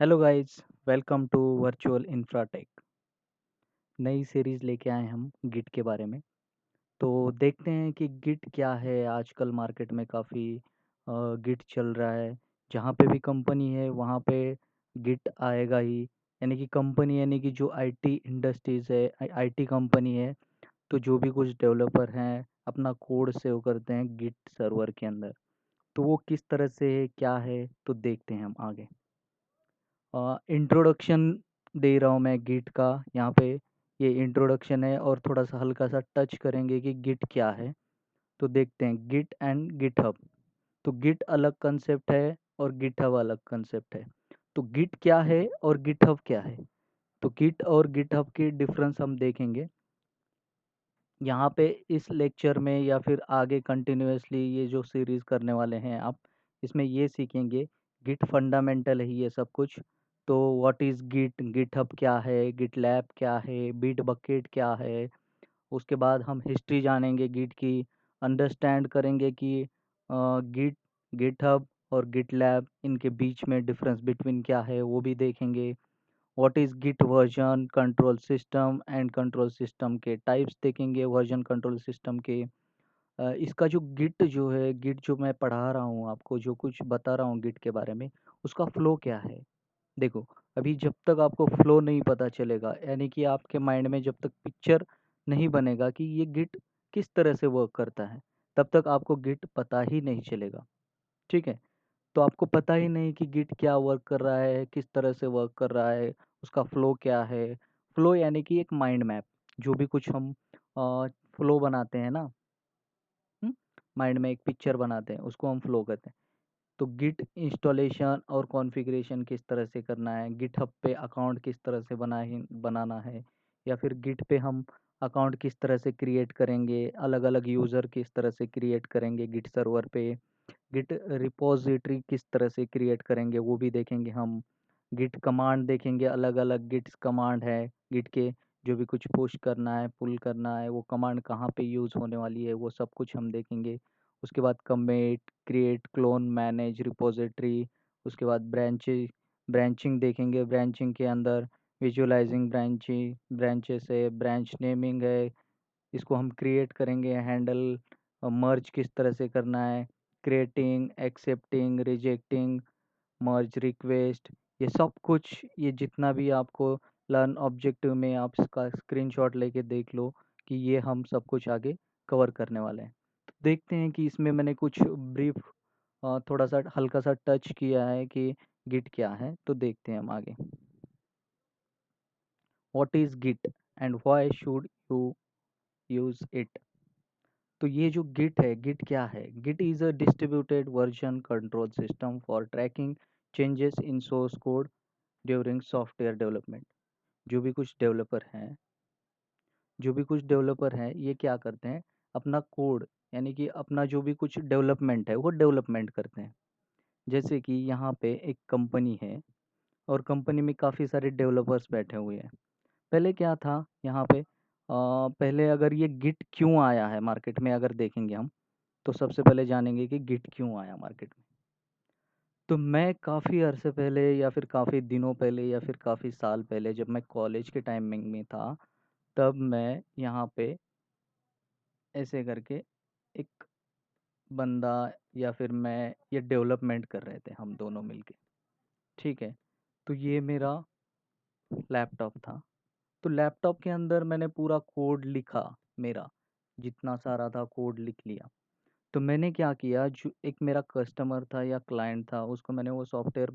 Hello guys, welcome to virtual infratech. नई series लेके आए हम गिट के बारे में। तो देखते हैं कि गिट क्या है। आजकल मार्केट में काफ़ी गिट चल रहा है। जहाँ पे भी कंपनी है वहाँ पे गिट आएगा ही। यानी कि कंपनी यानी कि जो आईटी इंडस्ट्रीज़ है, आईटी कंपनी है, तो जो भी कुछ डेवलपर हैं अपना कोड सेव करते हैं गिट सर्वर के अंदर। तो वो किस तरह से है, क्या है, तो देखते हैं हम आगे। इंट्रोडक्शन दे रहा हूँ मैं गिट का यहाँ पे। ये इंट्रोडक्शन है और थोड़ा सा हल्का सा टच करेंगे कि गिट क्या है। तो देखते हैं गिट एंड गिटहब। तो गिट अलग कंसेप्ट है और गिटहब अलग कंसेप्ट है। तो गिट क्या है और गिटहब क्या है। तो गिट और गिटहब की डिफरेंस हम देखेंगे यहाँ पे इस लेक्चर में या फिर आगे कंटिन्यूअसली ये जो सीरीज़ करने वाले हैं आप, इसमें ये सीखेंगे गिट फंडामेंटल है ये सब कुछ। तो व्हाट इज़ गिट, गिटहब क्या है, गिट लैब क्या है, बिट बकेट क्या है। उसके बाद हम हिस्ट्री जानेंगे गिट की, अंडरस्टैंड करेंगे कि गिट, गिटहब और गिट लैब इनके बीच में डिफरेंस बिटवीन क्या है वो भी देखेंगे। What is Git version control system and control system के टाइप्स देखेंगे वर्जन कंट्रोल सिस्टम के। इसका जो गिट जो है, गिट जो मैं पढ़ा रहा हूँ आपको, जो कुछ बता रहा हूँ गिट के बारे में, उसका फ्लो क्या है। देखो, अभी जब तक आपको फ्लो नहीं पता चलेगा, यानी कि आपके माइंड में जब तक पिक्चर नहीं बनेगा कि ये गिट किस तरह से वर्क करता है, तब तक आपको गिट पता ही नहीं चलेगा। ठीक है। तो आपको पता ही नहीं कि गिट क्या वर्क कर रहा है, किस तरह से वर्क कर रहा है, उसका फ्लो क्या है। फ्लो यानी कि एक माइंड मैप। जो भी कुछ हम फ्लो बनाते हैं ना, माइंड में एक पिक्चर बनाते हैं, उसको हम फ्लो कहते हैं। तो गिट इंस्टॉलेशन और कॉन्फ़िगरेशन किस तरह से करना है, गिटहब पे अकाउंट किस तरह से बनाना है, या फिर गिट पे हम अकाउंट किस तरह से क्रिएट करेंगे, अलग-अलग यूज़र किस तरह से क्रिएट करेंगे गिट सर्वर पे, गिट रिपॉजिटरी किस तरह से क्रिएट करेंगे वो भी देखेंगे हम। गिट कमांड देखेंगे, अलग-अलग गिट्स कमांड है गिट के। जो भी कुछ पुश करना है, पुल करना है, वो कमांड कहाँ पे यूज़ होने वाली है, वो सब कुछ हम देखेंगे। उसके बाद commit, create, clone, manage repository. उसके बाद ब्रांचिंग देखेंगे। ब्रांचिंग के अंदर विजुअलाइजिंग ब्रांचेस है, ब्रांच नेमिंग है, इसको हम क्रिएट करेंगे। हैंडल मर्ज किस तरह से करना है, क्रिएटिंग, एक्सेप्टिंग, रिजेक्टिंग, मर्ज रिक्वेस्ट, ये सब कुछ, ये जितना भी आपको लर्न ऑब्जेक्टिव में आप इसका स्क्रीनशॉट लेके देख लो कि ये हम सब कुछ आगे कवर करने वाले हैं। तो देखते हैं कि इसमें मैंने कुछ ब्रीफ थोड़ा सा हल्का सा टच किया है कि गिट क्या है। तो देखते हैं हम आगे। What is Git and why should you use it. तो ये जो गिट है, गिट क्या है। Git is a distributed version control system for tracking changes in source code during software development. जो भी कुछ डेवलपर हैं, ये क्या करते हैं, अपना कोड यानी कि अपना जो भी कुछ डेवलपमेंट है वो डेवलपमेंट करते हैं। जैसे कि यहाँ पे एक कंपनी है और कंपनी में काफ़ी सारे डेवलपर्स बैठे हुए हैं। पहले क्या था यहाँ पे, पहले अगर ये गिट क्यों आया है मार्केट में अगर देखेंगे हम, तो सबसे पहले जानेंगे कि गिट क्यों आया मार्केट में। तो मैं काफ़ी अरसे पहले या फिर काफ़ी दिनों पहले या फिर काफ़ी साल पहले जब मैं कॉलेज के टाइमिंग में था, तब मैं यहाँ पे ऐसे करके एक बंदा या फिर मैं ये डेवलपमेंट कर रहे थे हम दोनों मिलके। ठीक है। तो ये मेरा लैपटॉप था। तो लैपटॉप के अंदर मैंने पूरा कोड लिखा, मेरा जितना सारा था कोड लिख लिया। तो मैंने क्या किया, जो एक मेरा कस्टमर था या क्लाइंट था, उसको मैंने वो सॉफ्टवेयर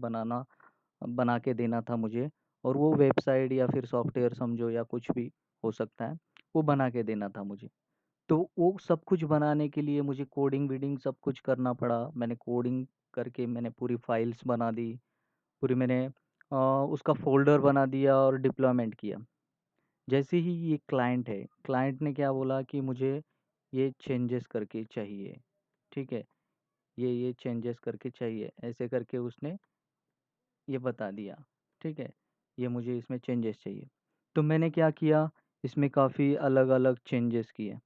बना के देना था मुझे। और वो वेबसाइट या फिर सॉफ्टवेयर समझो या कुछ भी हो सकता है, वो बना के देना था मुझे। तो वो सब कुछ बनाने के लिए मुझे कोडिंग वीडिंग सब कुछ करना पड़ा। मैंने कोडिंग करके मैंने पूरी फाइल्स बना दी, पूरी मैंने उसका फ़ोल्डर बना दिया और डिप्लॉयमेंट किया। जैसे ही ये क्लाइंट है, क्लाइंट ने क्या बोला कि मुझे ये चेंजेस करके चाहिए। ठीक है, ये चेंजेस करके चाहिए, ऐसे करके उसने ये बता दिया। ठीक है, ये मुझे इसमें चेंजेस चाहिए। तो मैंने क्या किया, इसमें काफ़ी अलग-अलग चेंजेस किए।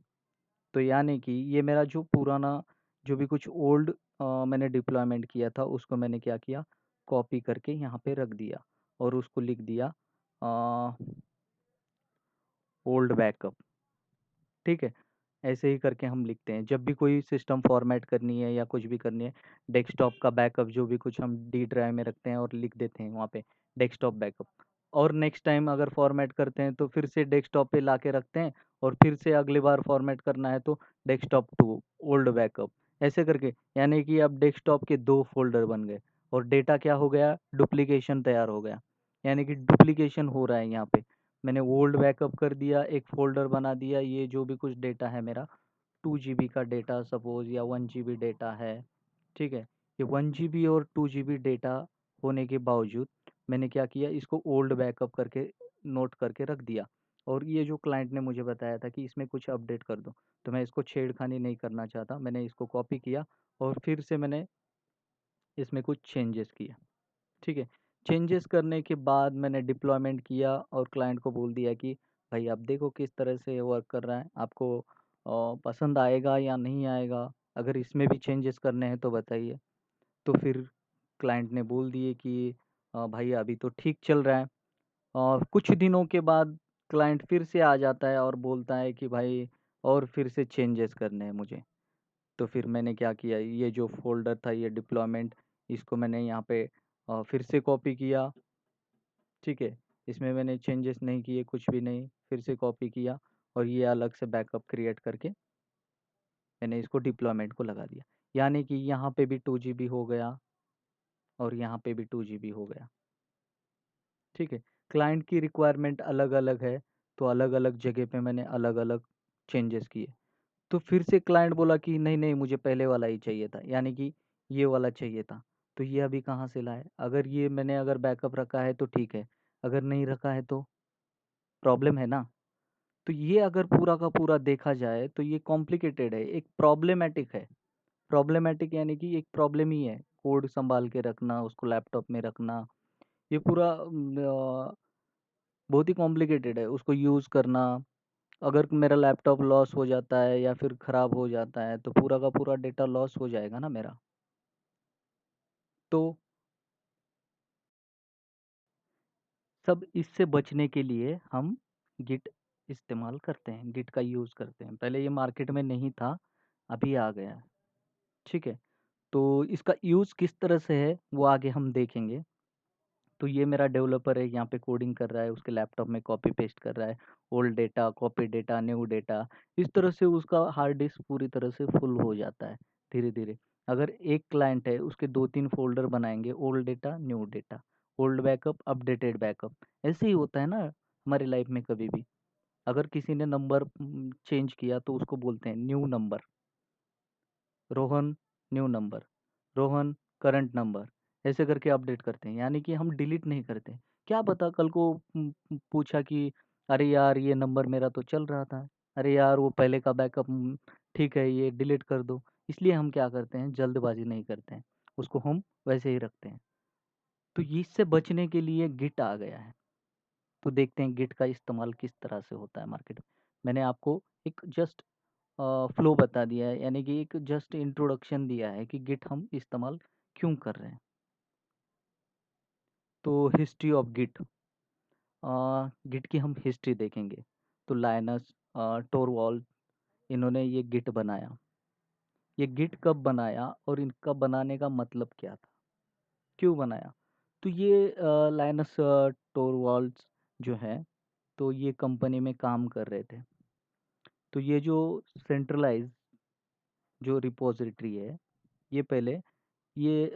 तो यानी कि ये मेरा जो पुराना जो भी कुछ ओल्ड मैंने डिप्लॉयमेंट किया था उसको मैंने क्या किया, कॉपी करके यहाँ पे रख दिया और उसको लिख दिया ओल्ड बैकअप। ठीक है, ऐसे ही करके हम लिखते हैं जब भी कोई सिस्टम फॉर्मेट करनी है या कुछ भी करनी है। डेस्कटॉप का बैकअप जो भी कुछ हम डी ड्राइव में रखते हैं और लिख देते हैं वहाँ पे डेस्कटॉप बैकअप। और नेक्स्ट टाइम अगर फॉर्मेट करते हैं तो फिर से डेस्कटॉप पे ला के रखते हैं, और फिर से अगली बार फॉर्मेट करना है तो डेस्कटॉप टू ओल्ड बैकअप, ऐसे करके। यानी कि अब डेस्कटॉप के 2 फ़ोल्डर बन गए और डेटा क्या हो गया, डुप्लीकेशन तैयार हो गया। यानी कि डुप्लीकेशन हो रहा है यहाँ पे। मैंने ओल्ड बैकअप कर दिया, एक फ़ोल्डर बना दिया, ये जो भी कुछ डेटा है मेरा 2 जीबी का डेटा सपोज़ या 1 जीबी डेटा है, ठीक है? ये 1 जीबी और 2 जीबी डेटा होने के बावजूद मैंने क्या किया, इसको ओल्ड बैकअप करके नोट करके रख दिया। और ये जो क्लाइंट ने मुझे बताया था कि इसमें कुछ अपडेट कर दो, तो मैं इसको छेड़खानी नहीं करना चाहता। मैंने इसको कॉपी किया और फिर से मैंने इसमें कुछ चेंजेस किए, ठीक है? चेंजेस करने के बाद मैंने डिप्लॉयमेंट किया और क्लाइंट को बोल दिया कि भाई अब देखो किस तरह से वर्क कर रहा है, आपको पसंद आएगा या नहीं आएगा, अगर इसमें भी चेंजेस करने हैं तो बताइए। तो फिर क्लाइंट ने बोल दिए कि भाई अभी तो ठीक चल रहा है। और कुछ दिनों के बाद क्लाइंट फिर से आ जाता है और बोलता है कि भाई और फिर से चेंजेस करने हैं मुझे। तो फिर मैंने क्या किया, ये जो फ़ोल्डर था ये डिप्लॉयमेंट, इसको मैंने यहाँ पे फिर से कॉपी किया, ठीक है? इसमें मैंने चेंजेस नहीं किए, कुछ भी नहीं, फिर से कॉपी किया और ये अलग से बैकअप क्रिएट करके मैंने इसको डिप्लॉयमेंट को लगा दिया। यानी कि यहाँ पे भी 2 जीबी हो गया और यहाँ पे भी 2 जीबी हो गया, ठीक है? क्लाइंट की रिक्वायरमेंट अलग-अलग है, तो अलग-अलग जगह पे मैंने अलग-अलग चेंजेस किए। तो फिर से क्लाइंट बोला कि नहीं-नहीं मुझे पहले वाला ही चाहिए था, यानी कि ये वाला चाहिए था। तो ये अभी कहाँ से लाए? अगर ये मैंने अगर बैकअप रखा है तो ठीक है, अगर नहीं रखा है तो प्रॉब्लम है ना? तो ये अगर पूरा का पूरा देखा जाए तो ये कॉम्प्लिकेटेड है, एक प्रॉब्लमैटिक है। प्रॉब्लमैटिक यानी कि एक प्रॉब्लम ही है, कोड सँभाल के रखना, उसको लैपटॉप में रखना, ये पूरा बहुत ही कॉम्प्लिकेटेड है, उसको यूज़ करना। अगर मेरा लैपटॉप लॉस हो जाता है या फिर ख़राब हो जाता है तो पूरा का पूरा डेटा लॉस हो जाएगा ना मेरा। तो सब इससे बचने के लिए हम गिट इस्तेमाल करते हैं, गिट का यूज़ करते हैं। पहले ये मार्केट में नहीं था, अभी आ गया है, ठीक है? तो इसका यूज़ किस तरह से है, वो आगे हम देखेंगे। तो ये मेरा डेवलपर है, यहाँ पे कोडिंग कर रहा है, उसके लैपटॉप में कॉपी पेस्ट कर रहा है, old data, copy data, new data. इस तरह से उसका हार्ड डिस्क पूरी तरह से फुल हो जाता है, धीरे-धीरे। अगर एक क्लाइंट है, उसके 2-3 फ़ोल्डर बनाएँगे, old data, new data, old backup, updated backup. ऐसे ही होता है ना हमारी लाइफ़ में कभी भी। अगर किसी ने नंबर चेंज किया तो उसको बोलते हैं new number. Rohan new number, Rohan current number, ऐसे करके अपडेट करते हैं, यानी कि हम डिलीट नहीं करते। क्या पता कल को पूछा कि अरे यार ये नंबर मेरा तो चल रहा था, अरे यार वो पहले का बैकअप ठीक है ये डिलीट कर दो। इसलिए हम क्या करते हैं, जल्दबाजी नहीं करते हैं, उसको हम वैसे ही रखते हैं। तो ये इससे बचने के लिए गिट आ गया है। तो देखते हैं गिट का इस्तेमाल किस तरह से होता है मार्केट में। मैंने आपको एक जस्ट फ्लो बता दिया है, यानी कि एक जस्ट इंट्रोडक्शन दिया है कि गिट हम इस्तेमाल क्यों कर रहे हैं। तो हिस्ट्री ऑफ गिट, गिट की हम हिस्ट्री देखेंगे। तो लाइनस टोरवॉल्ड, इन्होंने ये गिट बनाया। ये गिट कब बनाया और इनका बनाने का मतलब क्या था, क्यों बनाया? तो ये लाइनस टोरवॉल्ड्स जो है, तो ये कंपनी में काम कर रहे थे। तो ये जो सेंट्रलाइज जो रिपोजिटरी है, ये पहले ये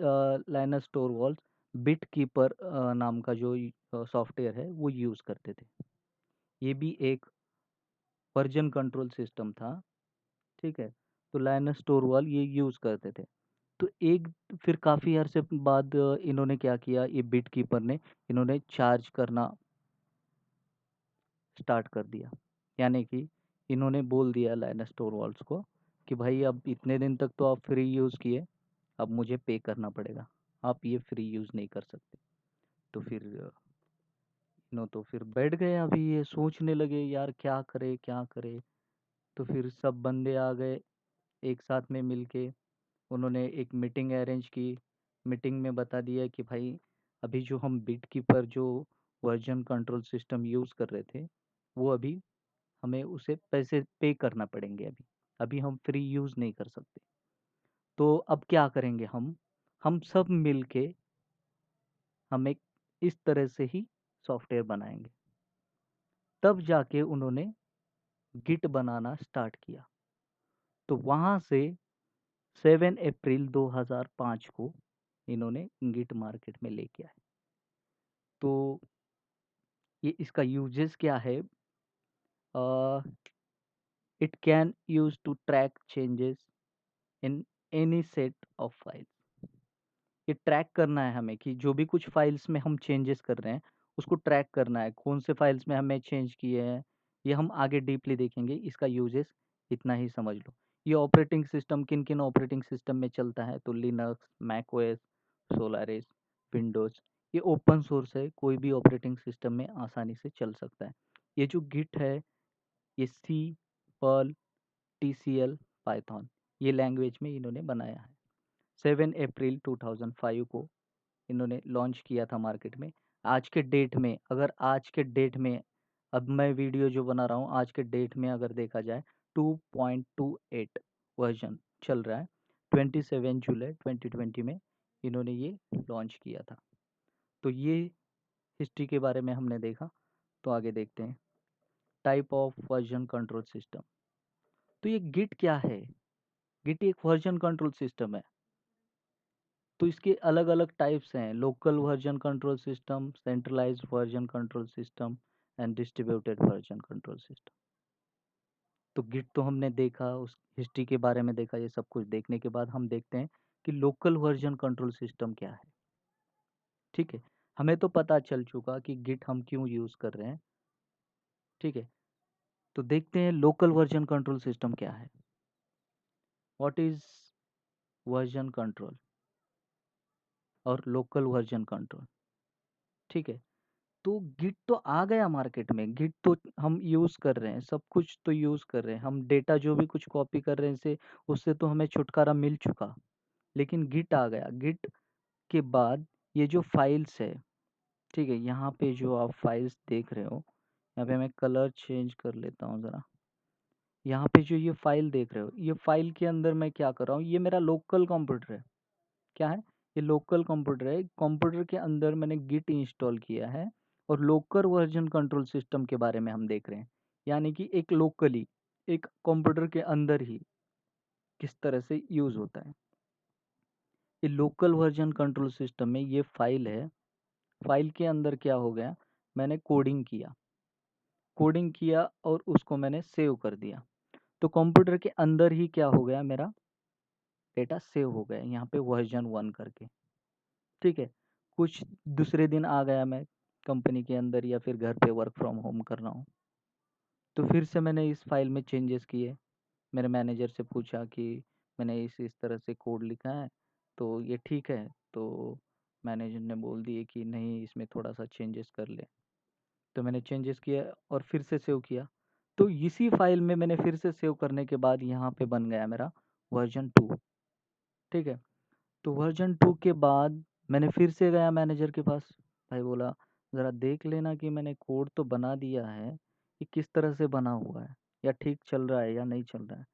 लाइनस टोरवॉल्ड्स बिट कीपर नाम का जो सॉफ्टवेयर है वो यूज़ करते थे। ये भी एक वर्जन कंट्रोल सिस्टम था, ठीक है? तो लाइनस टोरवॉल्ड ये यूज़ करते थे। तो एक फिर काफ़ी अरसे बाद इन्होंने क्या किया, ये बिट कीपर ने इन्होंने चार्ज करना स्टार्ट कर दिया। यानी कि इन्होंने बोल दिया लाइनस टोरवॉल्ड्स को कि भाई अब इतने दिन तक तो आप फ्री यूज़ किए, अब मुझे पे करना पड़ेगा, आप ये फ्री यूज़ नहीं कर सकते। तो फिर नो तो फिर बैठ गए, अभी ये सोचने लगे यार क्या करे क्या करे। तो फिर सब बंदे आ गए एक साथ में मिलके, उन्होंने एक मीटिंग अरेंज की। मीटिंग में बता दिया कि भाई अभी जो हम बिटकीपर जो वर्जन कंट्रोल सिस्टम यूज़ कर रहे थे, वो अभी हमें उसे पैसे पे करना पड़ेंगे अभी। अभी हम फ्री यूज़ नहीं कर सकते। तो अब क्या करेंगे हम सब मिलके हम एक इस तरह से ही सॉफ्टवेयर बनाएंगे। तब जाके उन्होंने गिट बनाना स्टार्ट किया। तो वहाँ से 7 अप्रैल 2005 को इन्होंने गिट मार्केट में लेके आए। तो ये इसका यूजेस क्या है? It can use to track changes in any set of files. ये ट्रैक करना है हमें कि जो भी कुछ फाइल्स में हम चेंजेस कर रहे हैं उसको ट्रैक करना है, कौन से फाइल्स में हमें चेंज किए हैं। ये हम आगे डीपली देखेंगे, इसका यूजेस इतना ही समझ लो। ये ऑपरेटिंग सिस्टम किन किन ऑपरेटिंग सिस्टम में चलता है? तो Linux, Mac OS, Solaris, Windows. ये ओपन सोर्स है, कोई भी ऑपरेटिंग सिस्टम में आसानी से चल सकता है। ये जो गिट है ये सी, पर्ल, टीसीएल, पाइथन ये लैंग्वेज में इन्होंने बनाया है। 7 अप्रैल 2005 को इन्होंने लॉन्च किया था मार्केट में। आज के डेट में, अगर आज के डेट में अब मैं वीडियो जो बना रहा हूँ आज के डेट में अगर देखा जाए 2.28 वर्जन चल रहा है। 27 जुलाई 2020 में इन्होंने ये लॉन्च किया था। तो ये हिस्ट्री के बारे में हमने देखा। तो आगे देखते हैं type of version control system. तो ये गिट क्या है? गिट एक वर्जन कंट्रोल सिस्टम है। तो इसके अलग अलग टाइप्स हैं: local version control system, centralised version control system and distributed version control system. तो गिट तो हमने देखा, उस हिस्ट्री के बारे में देखा। ये सब कुछ देखने के बाद हम देखते हैं कि लोकल वर्जन कंट्रोल सिस्टम क्या है। ठीक है, हमें तो पता चल चुका कि गिट हम क्यों यूज़ कर रहे हैं। ठीक है, तो देखते हैं लोकल वर्जन कंट्रोल सिस्टम क्या है। व्हाट इज वर्जन कंट्रोल और लोकल वर्जन कंट्रोल? ठीक है, तो गिट तो आ गया मार्केट में, गिट तो हम यूज़ कर रहे हैं, सब कुछ तो यूज़ कर रहे हैं हम। डेटा जो भी कुछ कॉपी कर रहे हैं से उससे तो हमें छुटकारा मिल चुका। लेकिन गिट आ गया। गिट के बाद ये जो फाइल्स है, ठीक है, यहाँ पे जो आप फाइल्स देख रहे हो, यहाँ पे मैं कलर चेंज कर लेता हूँ ज़रा। यहाँ पे जो ये फाइल देख रहे हो, ये फाइल के अंदर मैं क्या कर रहा हूँ, ये मेरा लोकल कंप्यूटर है। क्या है? ये लोकल कंप्यूटर है। कंप्यूटर के अंदर मैंने गिट इंस्टॉल किया है और लोकल वर्जन कंट्रोल सिस्टम के बारे में हम देख रहे हैं। यानी कि एक लोकली, एक कंप्यूटर के अंदर ही किस तरह से यूज़ होता है। ये लोकल वर्जन कंट्रोल सिस्टम में ये फाइल है। फाइल के अंदर क्या हो गया, मैंने कोडिंग किया और उसको मैंने सेव कर दिया। तो कंप्यूटर के अंदर ही क्या हो गया, मेरा डेटा सेव हो गया यहाँ पे वर्जन 1 करके। ठीक है, कुछ दूसरे दिन आ गया, मैं कंपनी के अंदर या फिर घर पे वर्क फ्रॉम होम कर रहा हूँ, तो फिर से मैंने इस फाइल में चेंजेस किए। मेरे मैनेजर से पूछा कि मैंने इस तरह से कोड लिखा है, तो ये ठीक है? तो मैनेजर ने बोल दिए कि नहीं, इसमें थोड़ा सा चेंजेस कर ले। तो मैंने चेंजेस किया और फिर से सेव किया। तो इसी फाइल में मैंने फिर से सेव करने के बाद यहाँ पे बन गया मेरा वर्जन 2। ठीक है, तो वर्जन 2 के बाद मैंने फिर से गया मैनेजर के पास। भाई बोला, ज़रा देख लेना कि मैंने कोड तो बना दिया है, ये किस तरह से बना हुआ है, या ठीक चल रहा है या नहीं चल रहा है,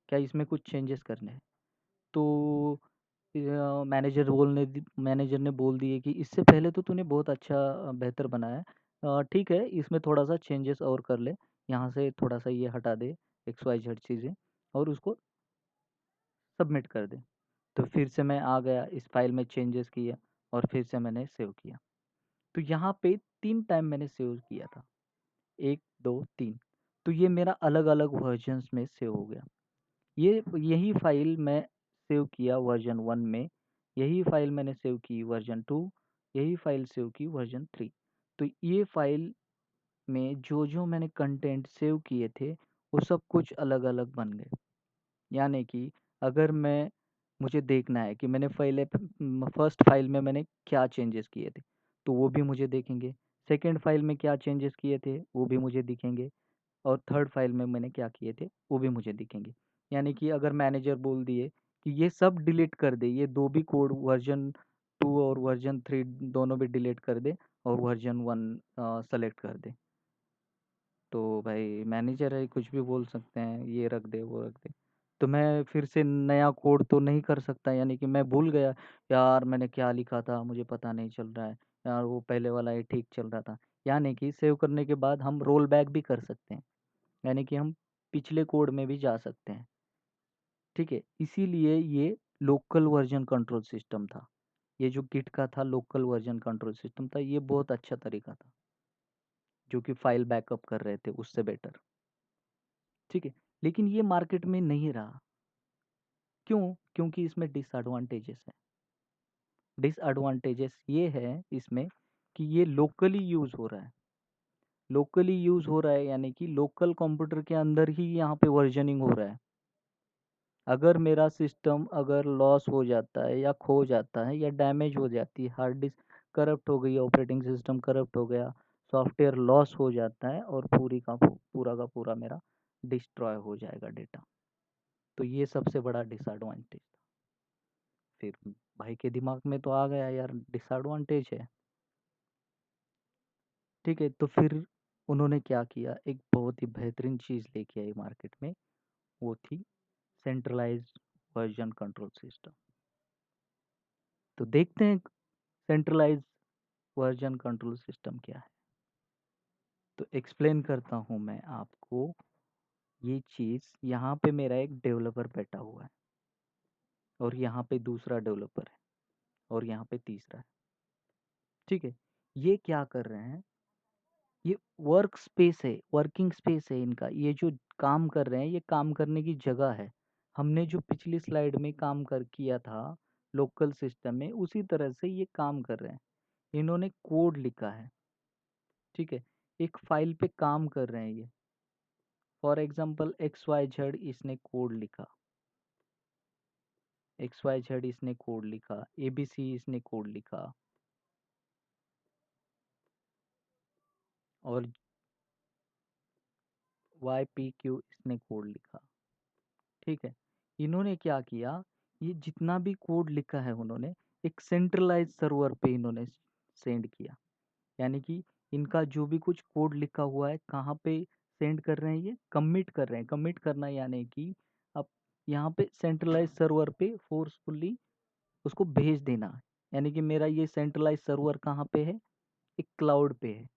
क्या इसमें कुछ चेंजेस करने हैं? तो मैनेजर ने बोल दिए कि इससे पहले तो तूने बहुत अच्छा बेहतर बनाया है। ठीक है, इसमें थोड़ा सा चेंजेस और कर ले, यहाँ से थोड़ा सा ये हटा दे, एक्स वाई जेड चीज़ें, और उसको सबमिट कर दे। तो फिर से मैं आ गया, इस फाइल में चेंजेस किया और फिर से मैंने सेव किया। तो यहाँ पे 3 टाइम मैंने सेव किया था, 1, 2, 3। तो ये मेरा अलग-अलग वर्जन्स में सेव हो गया। यही फाइल मैं सेव किया वर्जन 1 में, यही फाइल मैंने सेव की वर्जन 2, यही फाइल सेव की वर्जन 3। तो ये फाइल में जो-जो मैंने कंटेंट सेव किए थे, वो सब कुछ अलग-अलग बन गए। यानी कि अगर मुझे देखना है कि मैंने फर्स्ट फाइल में मैंने क्या चेंजेस किए थे, तो वो भी मुझे देखेंगे। सेकंड फाइल में क्या चेंजेस किए थे, वो भी मुझे दिखेंगे। और थर्ड फाइल में मैंने क्या किए थे, वो भी मुझे दिखेंगे। यानी कि अगर मैनेजर बोल दिए कि ये सब डिलीट कर दे, ये 2 भी कोड वर्जन 2 और वर्जन 3 दोनों भी डिलीट कर दे और वर्जन 1 सेलेक्ट कर दे। तो भाई मैनेजर है, कुछ भी बोल सकते हैं, ये रख दे वो रख दे। तो मैं फिर से नया कोड तो नहीं कर सकता, यानी कि मैं भूल गया यार मैंने क्या लिखा था, मुझे पता नहीं चल रहा है यार, वो पहले वाला ही ठीक चल रहा था। यानी कि सेव करने के बाद हम रोल बैक भी कर सकते हैं, यानी कि हम पिछले कोड में भी जा सकते हैं। ठीक है, इसीलिए ये लोकल वर्जन कंट्रोल सिस्टम था। ये जो गिट का था लोकल वर्जन कंट्रोल सिस्टम था, ये बहुत अच्छा तरीका था, जो कि फाइल बैकअप कर रहे थे उससे बेटर। ठीक है, लेकिन ये मार्केट में नहीं रहा। क्यों? क्योंकि इसमें डिसएडवांटेजेस है। डिसएडवांटेजेस ये है इसमें कि ये लोकली यूज़ हो रहा है। लोकली यूज़ हो रहा है यानी कि लोकल कंप्यूटर के अंदर ही यहाँ पे वर्जनिंग हो रहा है। अगर मेरा सिस्टम अगर लॉस हो जाता है या खो जाता है या डैमेज हो जाती है, हार्ड डिस्क करप्ट हो गई, ऑपरेटिंग सिस्टम करप्ट हो गया, सॉफ्टवेयर लॉस हो जाता है और पूरा का पूरा मेरा डिस्ट्रॉय हो जाएगा डेटा। तो ये सबसे बड़ा डिसएडवांटेज था। फिर भाई के दिमाग में तो आ गया यार डिसएडवांटेज है। ठीक है, तो फिर उन्होंने क्या किया, एक बहुत ही बेहतरीन चीज़ लेके आई मार्केट में, वो थी सेंट्रलाइज्ड वर्जन कंट्रोल सिस्टम। तो देखते हैं सेंट्रलाइज्ड वर्जन कंट्रोल सिस्टम क्या है। तो एक्सप्लेन करता हूँ मैं आपको। ये चीज़ यहाँ पे मेरा एक डेवलपर बैठा हुआ है और यहाँ पे दूसरा डेवलपर है और यहाँ पे तीसरा है। ठीक है, ये क्या कर रहे हैं, ये वर्क स्पेस है, वर्किंग स्पेस है इनका। ये जो काम कर रहे हैं ये काम करने की जगह है। हमने जो पिछली स्लाइड में काम कर किया था लोकल सिस्टम में, उसी तरह से ये काम कर रहे हैं। इन्होंने कोड लिखा है। ठीक है, एक फाइल पे काम कर रहे हैं ये। फॉर एग्जाम्पल XYZ इसने कोड लिखा, XYZ इसने कोड लिखा, ABC इसने कोड लिखा और YPQ इसने कोड लिखा। ठीक है, इन्होंने क्या किया, ये जितना भी कोड लिखा है उन्होंने एक सेंट्रलाइज सर्वर पे इन्होंने सेंड किया। यानी कि इनका जो भी कुछ कोड लिखा हुआ है कहाँ पे सेंड कर रहे हैं, ये कमिट कर रहे हैं। कमिट करना यानी कि अब यहाँ पे सेंट्रलाइज सर्वर पे फोर्सफुली उसको भेज देना। यानी कि मेरा ये सेंट्रलाइज सर्वर कहाँ पे है, एक क्लाउड पे है,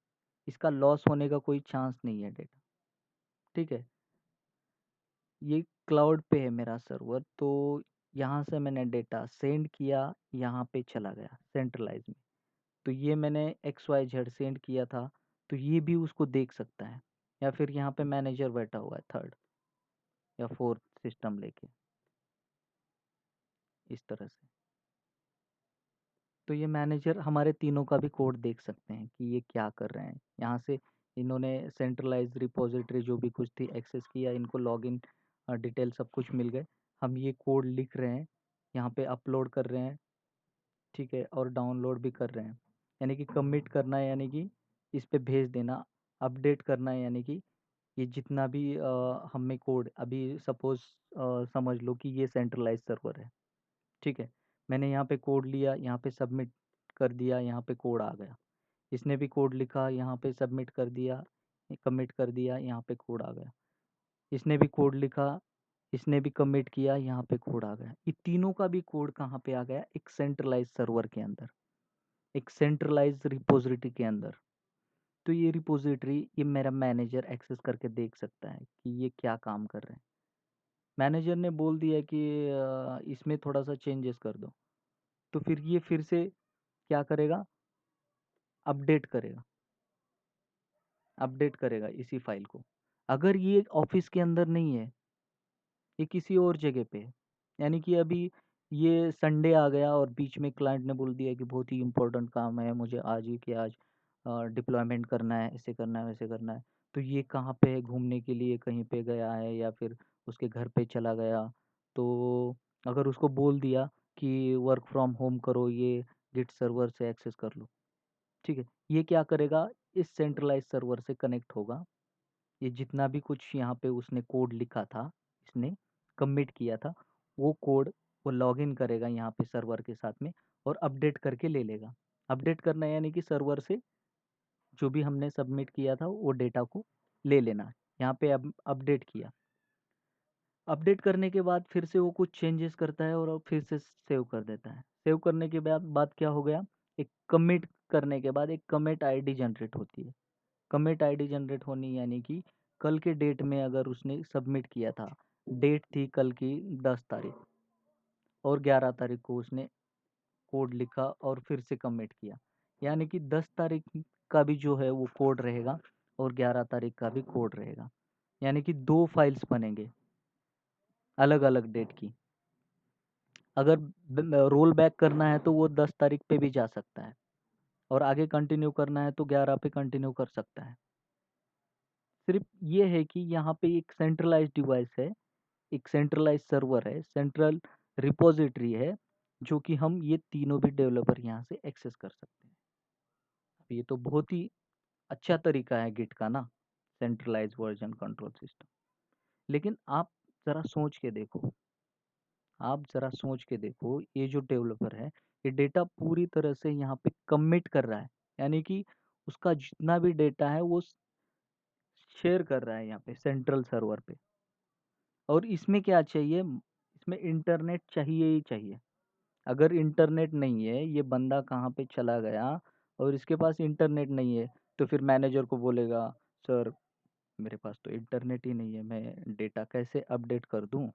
इसका लॉस होने का कोई चांस नहीं है डेटा। ठीक है, ये क्लाउड पे है मेरा सर्वर। तो यहाँ से मैंने डेटा सेंड किया, यहाँ पे चला गया सेंट्रलाइज में। तो ये मैंने XYZ सेंड किया था, तो ये भी उसको देख सकता है। या फिर यहाँ पे मैनेजर बैठा हुआ है थर्ड या फोर्थ सिस्टम लेके, इस तरह से। तो ये मैनेजर हमारे तीनों का भी कोड देख सकते हैं कि ये क्या कर रहे हैं। यहाँ से इन्होंने सेंट्रलाइज रिपोजिटरी जो भी कुछ थी एक्सेस किया, इनको लॉगिन डिटेल सब कुछ मिल गए। हम ये कोड लिख रहे हैं, यहाँ पे अपलोड कर रहे हैं। ठीक है, और डाउनलोड भी कर रहे हैं। यानी कि कमिट करना है, यानी कि इस पे भेज देना। अपडेट करना है, यानी कि ये जितना भी हमें कोड अभी सपोज समझ लो कि ये सेंट्रलाइज सर्वर है। ठीक है, मैंने यहाँ पे कोड लिया, यहाँ पे सबमिट कर दिया, यहाँ पे कोड आ गया। इसने भी कोड लिखा, यहाँ पे सबमिट कर दिया, कमिट कर दिया, यहाँ पे कोड आ गया। इसने भी कोड लिखा, इसने भी कमिट किया, यहाँ पे कोड आ गया। ये तीनों का भी कोड कहाँ पे आ गया, एक सेंट्रलाइज सर्वर के अंदर, एक सेंट्रलाइज रिपोजिटरी के अंदर। तो ये रिपोजिटरी ये मेरा मैनेजर एक्सेस करके देख सकता है कि ये क्या काम कर रहे हैं। मैनेजर ने बोल दिया कि इसमें थोड़ा सा चेंजेस कर दो, तो फिर ये फिर से क्या करेगा, अपडेट करेगा, अपडेट करेगा इसी फाइल को। अगर ये ऑफिस के अंदर नहीं है, ये किसी और जगह पे है, यानी कि अभी ये संडे आ गया और बीच में क्लाइंट ने बोल दिया कि बहुत ही इम्पोर्टेंट काम है मुझे आज ही कि आज डिप्लॉयमेंट करना है, ऐसे करना है वैसे करना है। तो ये कहाँ पे है, घूमने के लिए कहीं पे गया है या फिर उसके घर पे चला गया। तो अगर उसको बोल दिया कि वर्क फ्रॉम होम करो, ये गिट सर्वर से एक्सेस कर लो। ठीक है, ये क्या करेगा, इस सेंट्रलाइज सर्वर से कनेक्ट होगा। ये जितना भी कुछ यहाँ पे उसने कोड लिखा था, इसने कमिट किया था, वो कोड वो लॉगिन करेगा यहाँ पे सर्वर के साथ में, और अपडेट करके ले लेगा। अपडेट करना यानी कि सर्वर से जो भी हमने सबमिट किया था वो डेटा को ले लेना। यहाँ पे अब अपडेट किया, अपडेट करने के बाद फिर से वो कुछ चेंजेस करता है और फिर से सेव कर देता है। सेव करने के बाद क्या हो गया, एक कमिट करने के बाद एक कमिट आईडी जनरेट होती है। कमिट आईडी जनरेट होनी यानी कि कल के डेट में अगर उसने सबमिट किया था, डेट थी कल की 10 तारीख, और 11 तारीख को उसने कोड लिखा और फिर से कमिट किया, यानी कि 10 तारीख का भी जो है वो कोड रहेगा और 11 तारीख का भी कोड रहेगा, यानी कि दो फाइल्स बनेंगे अलग अलग डेट की। अगर रोल बैक करना है तो वो 10 तारीख पे भी जा सकता है, और आगे कंटिन्यू करना है तो 11 पे कंटिन्यू कर सकता है। सिर्फ ये है कि यहाँ पे एक सेंट्रलाइज डिवाइस है, एक सेंट्रलाइज सर्वर है, सेंट्रल रिपोजिटरी है, जो कि हम ये तीनों भी डेवलपर यहाँ से एक्सेस कर सकते हैं। ये तो बहुत ही अच्छा तरीका है गिट का ना, सेंट्रलाइज वर्जन कंट्रोल सिस्टम। लेकिन आप ज़रा सोच के देखो, आप ज़रा सोच के देखो, ये जो डेवलपर है ये डेटा पूरी तरह से यहाँ पे कमिट कर रहा है, यानी कि उसका जितना भी डेटा है वो शेयर कर रहा है यहाँ पे सेंट्रल सर्वर पे। और इसमें क्या चाहिए, इसमें इंटरनेट चाहिए ही चाहिए। अगर इंटरनेट नहीं है, ये बंदा कहाँ पे चला गया और इसके पास इंटरनेट नहीं है, तो फिर मैनेजर को बोलेगा, सर मेरे पास तो इंटरनेट ही नहीं है, मैं डेटा कैसे अपडेट कर दूं,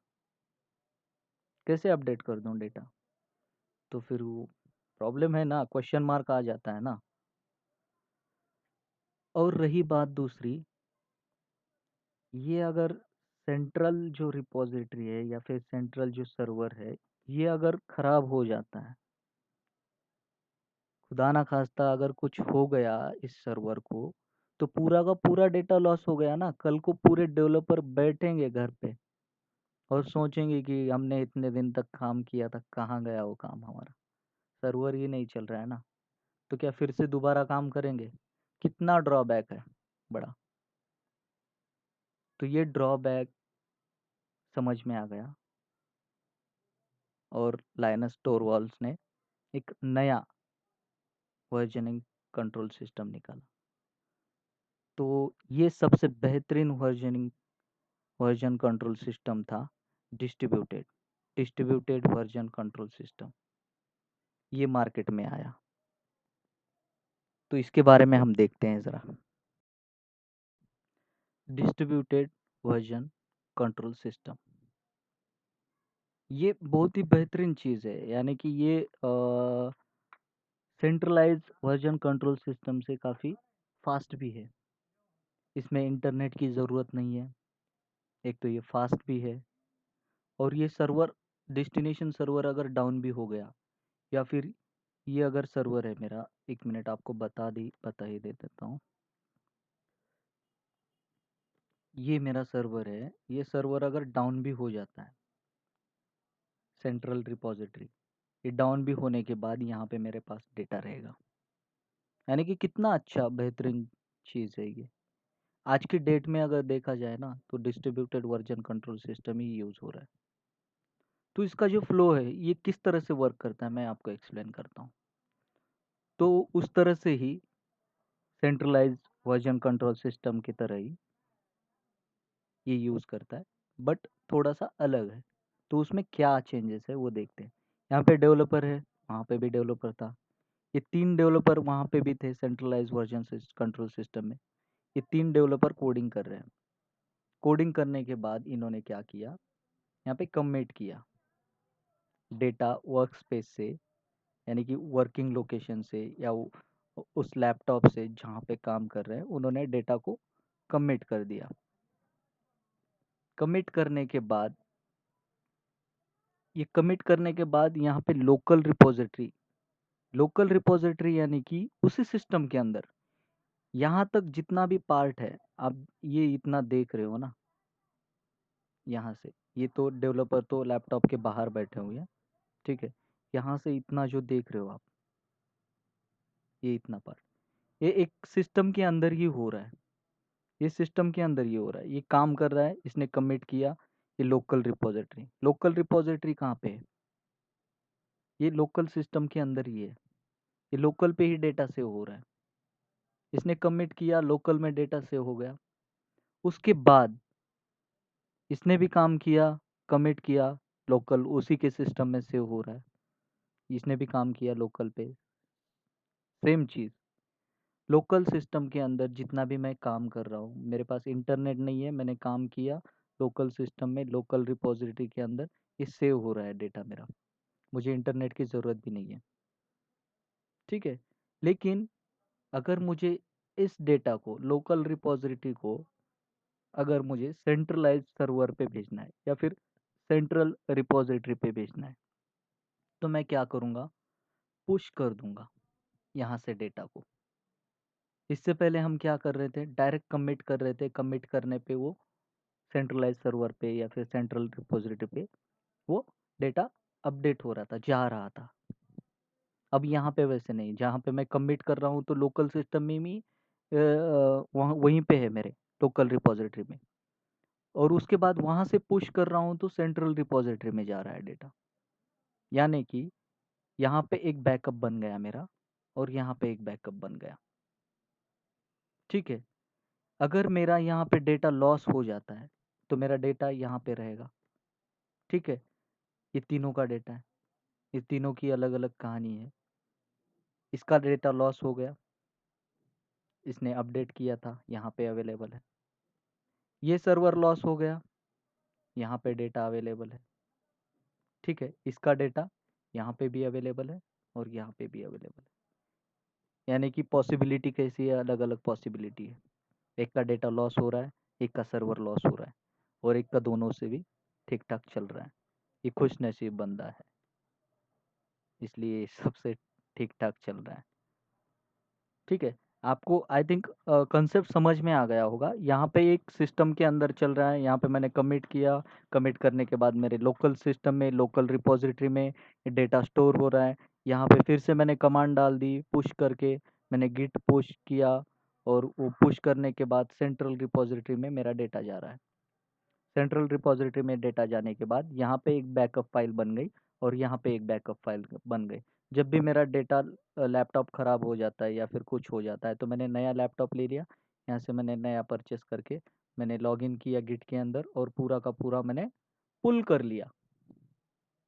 कैसे अपडेट कर दूं डेटा। तो फिर वो प्रॉब्लम है ना, क्वेश्चन मार्क आ जाता है ना। और रही बात दूसरी, ये अगर सेंट्रल जो रिपोजिटरी है या फिर सेंट्रल जो सर्वर है, ये अगर खराब हो जाता है, खुदा ना खास्ता अगर कुछ हो गया इस सर्वर को, तो पूरा का पूरा डेटा लॉस हो गया ना। कल को पूरे डेवलपर बैठेंगे घर पे और सोचेंगे कि हमने इतने दिन तक काम किया था, कहाँ गया वो काम हमारा, सर्वर ही नहीं चल रहा है ना। तो क्या फिर से दोबारा काम करेंगे? कितना ड्रॉबैक है बड़ा। तो ये ड्रॉबैक समझ में आ गया, और लाइनस टोरवाल्ड्स ने एक नया वर्जनिंग कंट्रोल सिस्टम निकाला। तो ये सबसे बेहतरीन वर्जन कंट्रोल सिस्टम था distributed distributed version control system. ये मार्केट में आया, तो इसके बारे में हम देखते हैं ज़रा। डिस्ट्रीब्यूटेड वर्जन कंट्रोल सिस्टम ये बहुत ही बेहतरीन चीज़ है, यानी कि ये सेंट्रलाइज वर्जन कंट्रोल सिस्टम से काफ़ी फास्ट भी है। इसमें इंटरनेट की ज़रूरत नहीं है, एक तो ये फास्ट भी है, और ये सर्वर, डेस्टिनेशन सर्वर अगर डाउन भी हो गया, या फिर ये अगर सर्वर है मेरा, एक मिनट आपको बता ही दे देता हूँ। ये मेरा सर्वर है, ये सर्वर अगर डाउन भी हो जाता है, सेंट्रल रिपोजिटरी ये डाउन भी होने के बाद यहाँ पे मेरे पास डेटा रहेगा। यानी कि कितना अच्छा बेहतरीन चीज़ है ये। आज की डेट में अगर देखा जाए ना, तो डिस्ट्रीब्यूटेड वर्जन कंट्रोल सिस्टम ही यूज़ हो रहा है। तो इसका जो फ्लो है ये किस तरह से वर्क करता है, मैं आपको एक्सप्लेन करता हूँ। तो उस तरह से ही सेंट्रलाइज वर्जन कंट्रोल सिस्टम की तरह ही ये यूज़ करता है, बट थोड़ा सा अलग है। तो उसमें क्या चेंजेस है वो देखते हैं। यहाँ पे डेवलपर है, वहाँ पे भी डेवलपर था, ये 3 डेवलपर वहाँ पे भी थे सेंट्रलाइज वर्जन कंट्रोल सिस्टम में। ये 3 डेवलपर कोडिंग कर रहे हैं। कोडिंग करने के बाद इन्होंने क्या किया, यहाँ पे कमिट किया डेटा वर्क स्पेस से, यानी कि वर्किंग लोकेशन से, या उस लैपटॉप से जहाँ पे काम कर रहे हैं, उन्होंने डेटा को कमिट कर दिया। कमिट करने के बाद, ये कमिट करने के बाद यहाँ पे लोकल रिपोजिटरी यानी कि उसी सिस्टम के अंदर यहाँ तक जितना भी पार्ट है, आप ये इतना देख रहे हो ना, यहाँ से ये तो डेवलपर तो लैपटॉप के बाहर बैठे हुए हैं, ठीक है। यहाँ से इतना जो देख रहे हो आप, ये इतना पार्ट, ये एक सिस्टम के अंदर ही हो रहा है। ये सिस्टम के अंदर ही हो रहा है, ये काम कर रहा है, इसने कमिट किया। ये लोकल रिपोजिटरी कहाँ पे है? ये लोकल सिस्टम के अंदर ही है, ये लोकल पे ही डेटा सेव हो रहा है। इसने कमिट किया, लोकल में डेटा सेव हो गया। उसके बाद इसने भी काम किया, कमिट किया, लोकल उसी के सिस्टम में सेव हो रहा है। इसने भी काम किया लोकल पे, सेम चीज़। लोकल सिस्टम के अंदर जितना भी मैं काम कर रहा हूँ, मेरे पास इंटरनेट नहीं है, मैंने काम किया लोकल सिस्टम में, लोकल रिपॉजिटरी के अंदर, ये सेव हो रहा है डेटा मेरा। मुझे इंटरनेट की ज़रूरत भी नहीं है, ठीक है। लेकिन अगर मुझे इस डेटा को, लोकल रिपॉजिटरी को, अगर मुझे सेंट्रलाइज सर्वर पे भेजना है या फिर सेंट्रल रिपॉजिटरी पे भेजना है, तो मैं क्या करूँगा, पुश कर दूंगा यहाँ से डेटा को। इससे पहले हम क्या कर रहे थे, डायरेक्ट कमिट कर रहे थे, कमिट करने पे वो सेंट्रलाइज सर्वर पे या फिर सेंट्रल रिपोजिटरी पे वो डेटा अपडेट हो रहा था, जा रहा था। अब यहाँ पे वैसे नहीं, जहाँ पे मैं कमिट कर रहा हूँ तो लोकल सिस्टम में ही वहाँ वहीं पे है मेरे लोकल रिपोजिटरी में, और उसके बाद वहाँ से पुश कर रहा हूँ तो सेंट्रल रिपोजिटरी में जा रहा है डेटा। यानी कि यहाँ पे एक बैकअप बन गया मेरा, और यहाँ पे एक बैकअप बन गया, ठीक है। अगर मेरा यहाँ पे डेटा लॉस हो जाता है तो मेरा डेटा यहाँ पे रहेगा, ठीक है। ये तीनों का डेटा है, ये तीनों की अलग अलग कहानी है। इसका डेटा लॉस हो गया, इसने अपडेट किया था, यहाँ पे अवेलेबल है। ये सर्वर लॉस हो गया, यहाँ पे डेटा अवेलेबल है, ठीक है। इसका डेटा यहाँ पे भी अवेलेबल है और यहाँ पे भी अवेलेबल है। यानी कि पॉसिबिलिटी कैसी है, अलग अलग पॉसिबिलिटी है। एक का डेटा लॉस हो रहा है, एक का सर्वर लॉस हो रहा है, और एक का दोनों से भी ठीक ठाक चल रहा है। ये खुश नसीब बंदा है, इसलिए सबसे ठीक ठाक चल रहा है, ठीक है। आपको आई थिंक कंसेप्ट समझ में आ गया होगा। यहाँ पे एक सिस्टम के अंदर चल रहा है, यहाँ पे मैंने कमिट किया, कमिट करने के बाद मेरे लोकल सिस्टम में, लोकल रिपॉजिटरी में डेटा स्टोर हो रहा है। यहाँ पे फिर से मैंने कमांड डाल दी पुश करके, मैंने गिट पुश किया, और वो पुश करने के बाद सेंट्रल रिपॉजिटरी में मेरा डेटा जा रहा है। सेंट्रल रिपॉजिटरी में डेटा जाने के बाद यहाँ पे एक बैकअप फाइल बन गई, और यहाँ पे एक बैकअप फाइल बन गई। जब भी मेरा डेटा लैपटॉप ख़राब हो जाता है या फिर कुछ हो जाता है तो मैंने नया लैपटॉप ले लिया, यहाँ से मैंने नया परचेस करके मैंने लॉगिन किया गिट के अंदर, और पूरा का पूरा मैंने पुल कर लिया।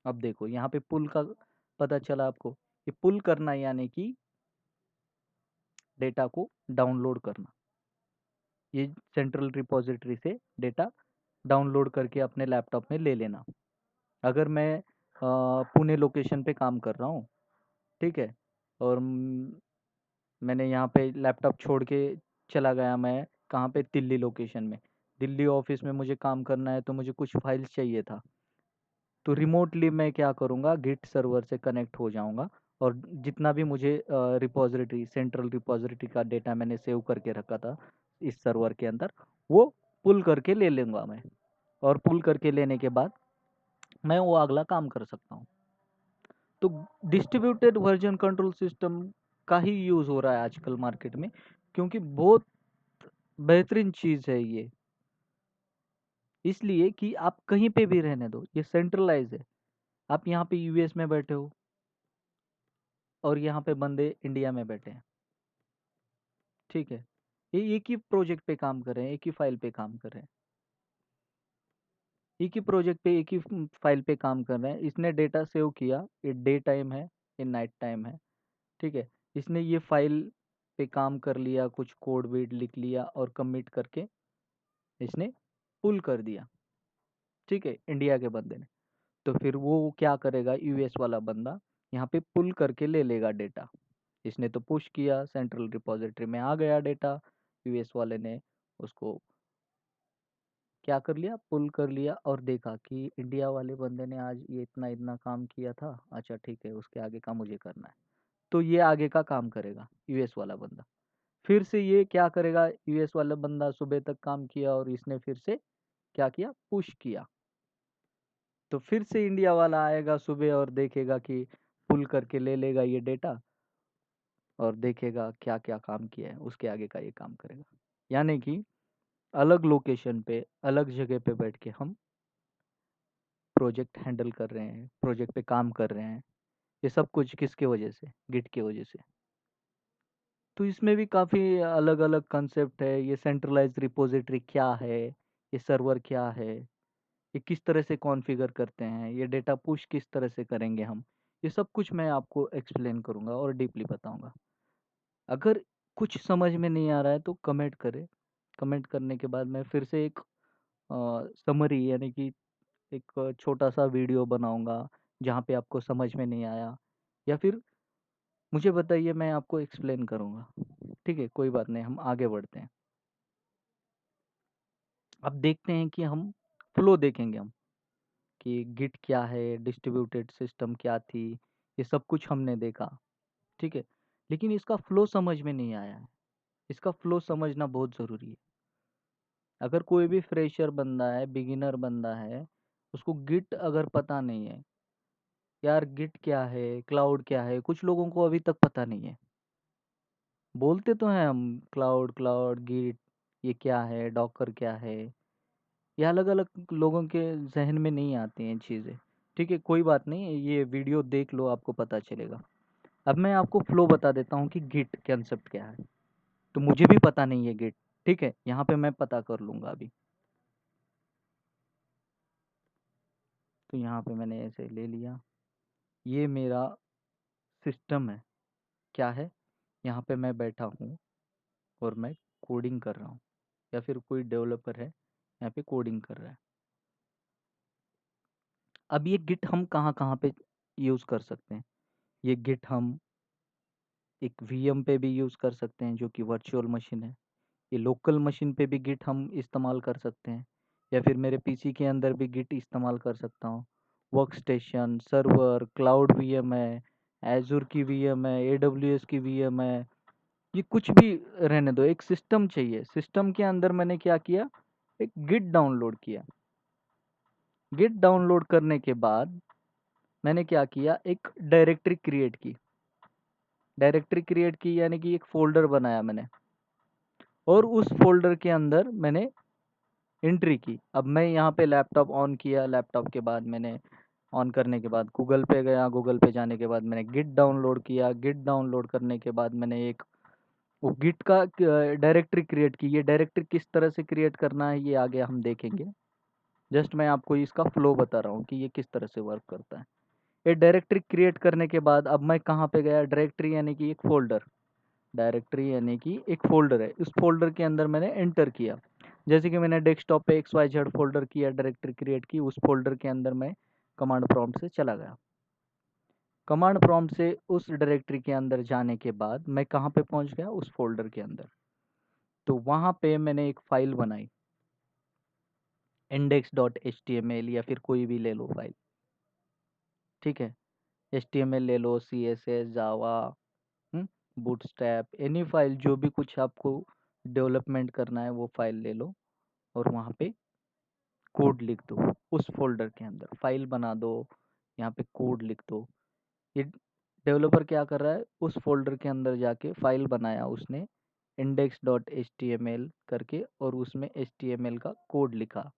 अब देखो यहाँ पे पुल का पता चला आपको, कि पुल करना यानी कि डेटा को डाउनलोड करना। ये सेंट्रल रिपॉजिटरी से डेटा डाउनलोड करके अपने लैपटॉप में ले लेना। अगर मैं पुणे लोकेशन पे काम कर रहा हूँ, ठीक है, और मैंने यहाँ पे लैपटॉप छोड़ के चला गया, मैं कहाँ पे, दिल्ली लोकेशन में, दिल्ली ऑफिस में मुझे काम करना है, तो मुझे कुछ फाइल्स चाहिए था। तो रिमोटली मैं क्या करूँगा, गिट सर्वर से कनेक्ट हो जाऊँगा, और जितना भी मुझे रिपॉजिटरी, सेंट्रल रिपॉजिटरी का डेटा मैंने सेव करके रखा था इस सर्वर के अंदर, वो पुल करके ले लूँगा मैं, और पुल करके लेने के बाद मैं वो अगला काम कर सकता हूँ। तो डिस्ट्रीब्यूटेड वर्जन कंट्रोल सिस्टम का ही यूज़ हो रहा है आजकल मार्केट में, क्योंकि बहुत बेहतरीन चीज़ है ये। इसलिए कि आप कहीं पे भी रहने दो, ये सेंट्रलाइज है। आप यहाँ पे यूएस में बैठे हो, और यहाँ पे बंदे इंडिया में बैठे हैं, ठीक है। ये एक ही प्रोजेक्ट पे काम कर रहे हैं, एक ही फाइल पे काम कर रहे हैं, एक ही प्रोजेक्ट पे एक ही फाइल पे काम कर रहे हैं। इसने डेटा सेव किया, ये डे टाइम है, ये नाइट टाइम है, ठीक है। इसने ये फाइल पे काम कर लिया, कुछ कोड वेड लिख लिया, और कमिट करके इसने पुल कर दिया, ठीक है, इंडिया के बंदे ने। तो फिर वो क्या करेगा, यूएस वाला बंदा यहाँ पे पुल करके ले लेगा डेटा। इसने तो पुश किया, सेंट्रल रिपॉजिटरी में आ गया डेटा, यूएस वाले ने उसको क्या कर लिया, पुल कर लिया, और देखा कि इंडिया वाले बंदे ने आज ये इतना इतना काम किया था, अच्छा ठीक है, उसके आगे का मुझे करना है। तो ये आगे का काम करेगा यूएस वाला बंदा। फिर से ये क्या करेगा, यूएस वाला बंदा सुबह तक काम किया, और इसने फिर से क्या किया, पुश किया। तो फिर से इंडिया वाला आएगा सुबह और देखेगा कि पुल करके ले लेगा ये डेटा, और देखेगा क्या क्या काम किया है, उसके आगे का ये काम करेगा। यानी कि अलग लोकेशन पे, अलग जगह पे बैठ के हम प्रोजेक्ट हैंडल कर रहे हैं, प्रोजेक्ट पे काम कर रहे हैं, ये सब कुछ किसके वजह से? गिट की वजह से। तो इसमें भी काफ़ी अलग-अलग कंसेप्ट है, ये सेंट्रलाइज़्ड रिपॉज़िटरी क्या है? ये सर्वर क्या है? ये किस तरह से कॉन्फ़िगर करते हैं? ये डेटा पुश किस तरह से करेंगे हम? ये सब कुछ मैं आपको एक्सप्लेन करूँगा और डीपली बताऊँगा। अगर कुछ समझ में नहीं आ रहा है तो कमेंट करें। कमेंट करने के बाद मैं फिर से एक समरी यानी कि एक छोटा-सा वीडियो बनाऊँगा, जहाँ पे आपको समझ में नहीं आया या फिर मुझे बताइए मैं आपको एक्सप्लेन करूँगा। ठीक है? कोई बात नहीं, हम आगे बढ़ते हैं। अब देखते हैं कि हम फ्लो देखेंगे हम, कि गिट क्या है, डिस्ट्रीब्यूटेड सिस्टम क्या थी, ये सब कुछ हमने देखा, ठीक है? लेकिन इसका फ्लो समझ में नहीं आया है। इसका फ्लो समझना बहुत ज़रूरी है। अगर कोई भी फ्रेशर बंदा है, बिगिनर बंदा है, उसको गिट अगर पता नहीं है, यार गिट क्या है, क्लाउड क्या है, कुछ लोगों को अभी तक पता नहीं है। बोलते तो हैं हम क्लाउड, क्लाउड, गिट, ये क्या है, डॉकर क्या है, ये अलग-अलग लोगों के ज़हन में नहीं आती हैं चीज़ें। ठीक है, कोई बात नहीं, ये वीडियो देख लो आपको पता चलेगा। अब मैं आपको फ्लो बता देता हूँ कि गिट कंसेप्ट क्या है। तो मुझे भी पता नहीं है गिट, ठीक है? यहाँ पे मैं पता कर लूँगा अभी। तो यहाँ पे मैंने ऐसे ले लिया, ये मेरा सिस्टम है। क्या है? यहाँ पे मैं बैठा हूँ और मैं कोडिंग कर रहा हूँ या फिर कोई डेवलपर है, यहाँ पे कोडिंग कर रहा है। अब ये गिट हम कहाँ-कहाँ पे यूज़ कर सकते हैं? ये गिट हम एक वीएम पे भी यूज़ कर सकते हैं जो कि वर्चुअल मशीन है। ये लोकल मशीन पे भी गिट हम इस्तेमाल कर सकते हैं या फिर मेरे पीसी के अंदर भी गिट इस्तेमाल कर सकता हूँ। वर्कस्टेशन, सर्वर, क्लाउड वीएम है, एज़ुर की वीएम है, एडब्ल्यूएस की वीएम है, ये कुछ भी रहने दो, एक सिस्टम चाहिए। सिस्टम के अंदर मैंने क्या किया? एक गिट डाउनलोड किया। गिट डाउनलोड करने के बाद मैंने क्या किया? एक डायरेक्टरी क्रिएट की। डायरेक्टरी क्रिएट की यानी कि एक फ़ोल्डर बनाया मैंने और उस फ़ोल्डर के अंदर मैंने एंट्री की। अब मैं यहाँ पे लैपटॉप ऑन किया, लैपटॉप के बाद मैंने ऑन करने के बाद गूगल पे गया, गूगल पे जाने के बाद मैंने गिट डाउनलोड किया, गिट डाउनलोड करने के बाद मैंने एक वो गिट का डायरेक्टरी क्रिएट की। ये डायरेक्टरी किस तरह से क्रिएट करना है ये आगे हम देखेंगे। जस्ट मैं आपको इसका फ्लो बता रहा हूँ कि ये किस तरह से वर्क करता है। ये डायरेक्टरी क्रिएट करने के बाद अब मैं कहाँ पे गया? डायरेक्टरी यानी कि एक फ़ोल्डर। डायरेक्टरी यानी कि एक फ़ोल्डर है, उस फ़ोल्डर के अंदर मैंने एंटर किया। जैसे कि मैंने डेस्कटॉप पे XYZ फ़ोल्डर किया, डायरेक्टरी क्रिएट की, उस फ़ोल्डर के अंदर मैं कमांड प्रॉम्प्ट से चला गया। कमांड प्रॉम्प्ट से उस डायरेक्टरी के अंदर जाने के बाद मैं कहाँ पे पहुँच गया? उस फ़ोल्डर के अंदर। तो वहाँ पे मैंने एक फ़ाइल बनाई, index.html या फिर कोई भी ले लो फ़ाइल, ठीक है? HTML ले लो, CSS, जावा, हुँ, बूटस्ट्रैप, एनी फ़ाइल जो भी कुछ आपको डेवलपमेंट करना है वो फ़ाइल ले लो और वहाँ पे कोड लिख दो उस फ़ोल्डर के अंदर, फ़ाइल बना दो, यहाँ पे कोड लिख दो। ये डेवलपर क्या कर रहा है, उस फ़ोल्डर के अंदर जाके फ़ाइल बनाया उसने index.html करके और उसमें HTML का कोड लिखा।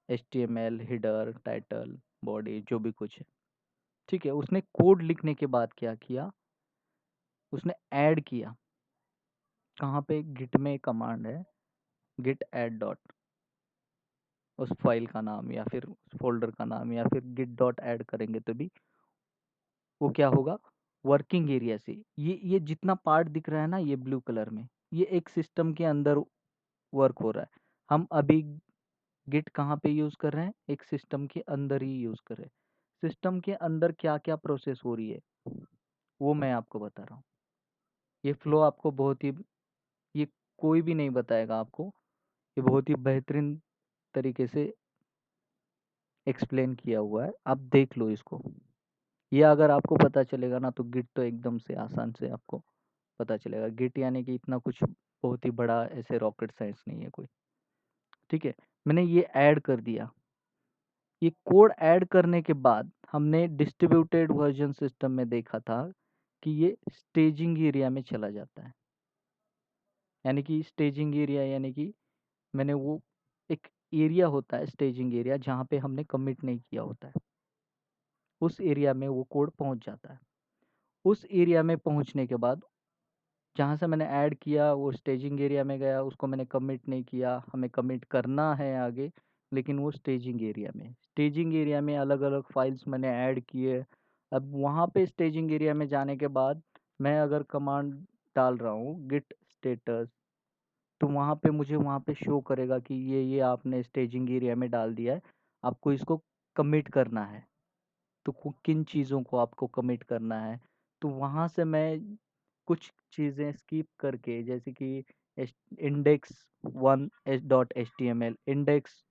HTML, हेडर, टाइटल, बॉडी जो भी कुछ है, ठीक है? उसने कोड लिखने के बाद क्या किया, उसने ऐड किया। कहाँ पे? गिट में कमांड है गिट ऐड डॉट, उस फ़ाइल का नाम या फिर उस फ़ोल्डर का नाम या फिर गिट डॉट ऐड करेंगे तभी वो क्या होगा? वर्किंग एरिया से ये जितना पार्ट दिख रहा है ना ये ब्लू कलर में, ये एक सिस्टम के अंदर वर्क हो रहा है। हम अभी गिट कहाँ पे यूज़ कर रहे हैं? एक सिस्टम के अंदर ही यूज़ कर रहे हैं। सिस्टम के अंदर क्या-क्या प्रोसेस हो रही है, वो मैं आपको बता रहा हूँ। ये फ्लो आपको बहुत ही ये कोई भी नहीं बताएगा आपको। ये बहुत ही बेहतरीन तरीके से एक्सप्लेन किया हुआ है, आप देख लो इसको। ये अगर आपको पता चलेगा ना तो गिट तो एकदम से आसान से आपको पता चलेगा। गिट यानी कि इतना कुछ बहुत ही बड़ा ऐसे रॉकेट साइंस नहीं है कोई, ठीक है? मैंने ये ऐड कर दिया। ये कोड ऐड करने के बाद हमने डिस्ट्रीब्यूटेड वर्जन सिस्टम में देखा था कि ये स्टेजिंग एरिया में चला जाता है। यानी कि स्टेजिंग एरिया यानी कि मैंने वो एक एरिया होता है स्टेजिंग एरिया जहाँ पे हमने कमिट नहीं किया होता है। उस एरिया में वो कोड पहुंच जाता है। उस एरिया में पहुंचने के बाद जहाँ से मैंने ऐड किया वो स्टेजिंग एरिया में गया, उसको मैंने कमिट नहीं किया, हमें कमिट करना है आगे, लेकिन वो स्टेजिंग एरिया में अलग अलग फाइल्स मैंने ऐड किए। अब वहाँ पे स्टेजिंग एरिया में जाने के बाद मैं अगर कमांड डाल रहा हूँ गिट स्टेटस, तो वहाँ पे मुझे वहाँ पे शो करेगा कि ये आपने स्टेजिंग एरिया में डाल दिया है, आपको इसको कमिट करना है। तो किन चीज़ों को आपको कमिट करना है, तो वहाँ से मैं कुछ चीज़ें स्किप करके, जैसे कि index one dot H T M L, index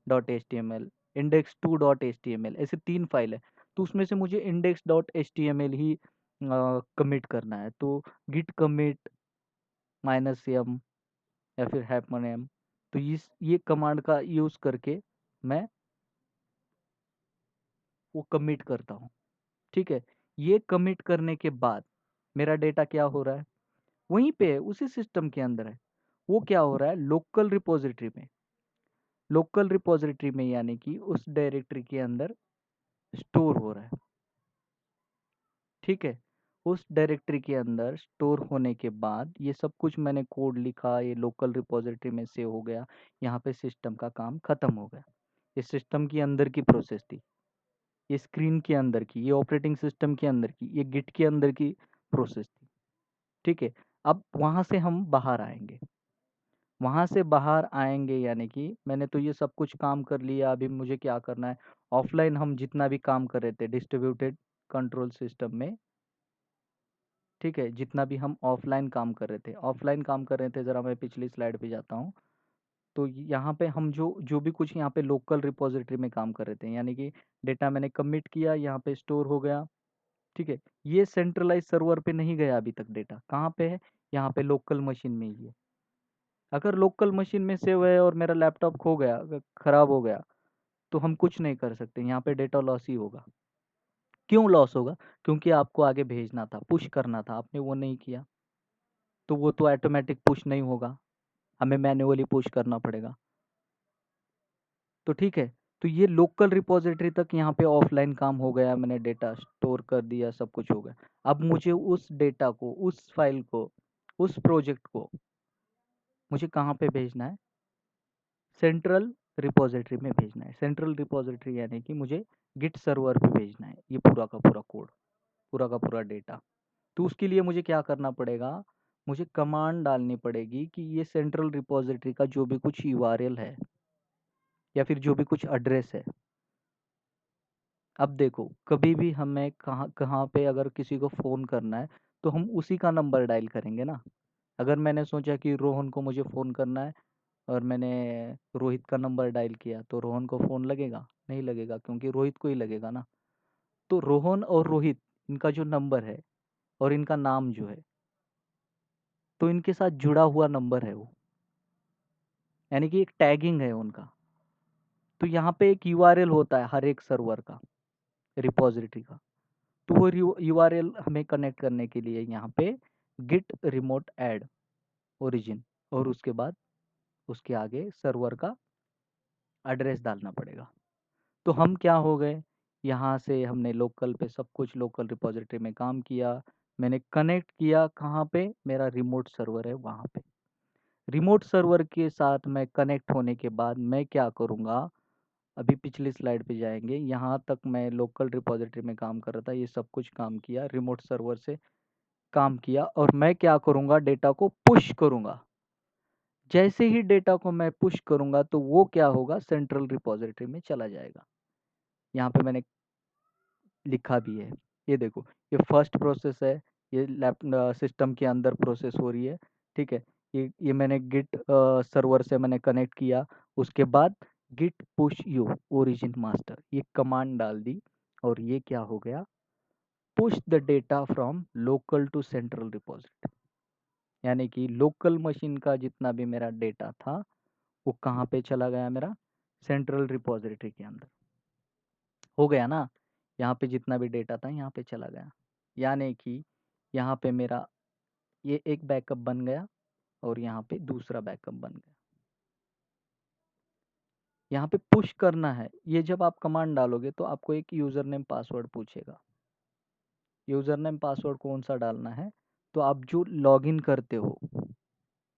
dot H T M L, index two dot H T M L, ऐसे 3 फाइल है। तो उसमें से मुझे index dot H T M L ही कमिट करना है। तो गिट कमिट -m या फिर -m, तो ये कमांड का यूज़ करके मैं वो कमिट करता हूँ। ठीक है, ये कमिट करने के बाद मेरा डेटा क्या हो रहा है, वहीं पे है, उसी सिस्टम के अंदर है। वो क्या हो रहा है, लोकल रिपोजिटरी में यानी कि उस डायरेक्टरी के अंदर स्टोर हो रहा है। ठीक है, उस डायरेक्टरी के अंदर स्टोर होने के बाद ये सब कुछ मैंने कोड लिखा, ये लोकल रिपोजिटरी में सेव हो गया। यहाँ पे सिस्टम का काम खत्म हो गया। ये सिस्टम की अंदर की प्रोसेस थी, ये स्क्रीन के अंदर की, ये ऑपरेटिंग सिस्टम के अंदर की, ये गिट के अंदर की प्रोसेस थी। ठीक है, अब वहाँ से हम बाहर आएंगे। वहाँ से बाहर आएंगे यानी कि मैंने तो ये सब कुछ काम कर लिया, अभी मुझे क्या करना है, ऑफलाइन हम जितना भी काम कर रहे थे डिस्ट्रीब्यूटेड कंट्रोल सिस्टम में, ठीक है, जितना भी हम ऑफलाइन काम कर रहे थे, ज़रा मैं पिछली स्लाइड पे जाता हूँ। तो यहाँ पे हम जो जो भी कुछ यहाँ पे लोकल रिपोजिटरी में काम कर रहे थे, यानी कि डेटा मैंने कमिट किया, यहाँ पे स्टोर हो गया। ठीक है, ये सेंट्रलाइज सर्वर पे नहीं गया अभी तक, डेटा कहाँ पे है, यहाँ पे लोकल मशीन में ही है। अगर लोकल मशीन में सेव है और मेरा लैपटॉप खो गया, अगर खराब हो गया, तो हम कुछ नहीं कर सकते, यहाँ पे डेटा लॉस ही होगा। क्यों लॉस होगा, क्योंकि आपको आगे भेजना था, पुश करना था, आपने वो नहीं किया, तो वो तो ऑटोमेटिक पुश नहीं होगा, हमें मैन्युअली पुश करना पड़ेगा। तो ठीक है, तो ये लोकल रिपोजिटरी तक यहाँ पे ऑफलाइन काम हो गया, मैंने डेटा स्टोर कर दिया, सब कुछ हो गया। अब मुझे उस डेटा को, उस फाइल को, उस प्रोजेक्ट को मुझे कहाँ पे भेजना है, सेंट्रल रिपोजिटरी में भेजना है। सेंट्रल रिपोजिटरी यानी कि मुझे गिट सर्वर पे भेजना है ये पूरा का पूरा कोड, पूरा का पूरा डेटा। तो उसके लिए मुझे क्या करना पड़ेगा, मुझे कमांड डालनी पड़ेगी कि ये सेंट्रल रिपोजिटरी का जो भी कुछ यूआरएल है या फिर जो भी कुछ एड्रेस है। अब देखो, कभी भी हमें कहाँ कहाँ पे अगर किसी को फ़ोन करना है, तो हम उसी का नंबर डायल करेंगे ना। अगर मैंने सोचा कि रोहन को मुझे फ़ोन करना है और मैंने रोहित का नंबर डायल किया, तो रोहन को फ़ोन लगेगा? नहीं लगेगा, क्योंकि रोहित को ही लगेगा ना। तो रोहन और रोहित, इनका जो नंबर है और इनका नाम जो है, तो इनके साथ जुड़ा हुआ नंबर है वो, यानी कि एक टैगिंग है उनका। तो यहाँ पे एक यूआरएल होता है हर एक सर्वर का, रिपॉजिटरी का। तो वो यूआरएल हमें कनेक्ट करने के लिए यहाँ पे गिट रिमोट ऐड ओरिजिन, और उसके बाद उसके आगे सर्वर का एड्रेस डालना पड़ेगा। तो हम क्या हो गए, यहाँ से हमने लोकल पे सब कुछ, लोकल रिपॉजिटरी में काम किया, मैंने कनेक्ट किया कहाँ पे, मेरा रिमोट सर्वर है वहाँ पे। रिमोट सर्वर के साथ मैं कनेक्ट होने के बाद मैं क्या करूँगा, अभी पिछली स्लाइड पे जाएंगे, यहाँ तक मैं लोकल रिपॉजिटरी में काम कर रहा था, ये सब कुछ काम किया, रिमोट सर्वर से काम किया, और मैं क्या करूँगा, डेटा को पुश करूँगा। जैसे ही डेटा को मैं पुश करूँगा तो वो क्या होगा, सेंट्रल रिपॉजिटरी में चला जाएगा। यहाँ पे मैंने लिखा भी है, ये देखो, ये फर्स्ट प्रोसेस है, ये सिस्टम के अंदर प्रोसेस हो रही है। ठीक है, ये मैंने गिट सर्वर से मैंने कनेक्ट किया, उसके बाद Git push u origin master ये कमांड डाल दी, और ये क्या हो गया, push the data from local to central repository, यानी कि लोकल मशीन का जितना भी मेरा डेटा था वो कहाँ पे चला गया, मेरा सेंट्रल रिपॉजिटरी के अंदर हो गया ना। यहाँ पे जितना भी डेटा था यहाँ पे चला गया, यानी कि यहाँ पे मेरा ये एक बैकअप बन गया और यहाँ पे दूसरा बैकअप बन गया। यहाँ पे पुश करना है। ये जब आप कमांड डालोगे तो आपको एक यूज़र नेम पासवर्ड पूछेगा। यूज़र नेम पासवर्ड कौन सा डालना है, तो आप जो लॉगिन करते हो,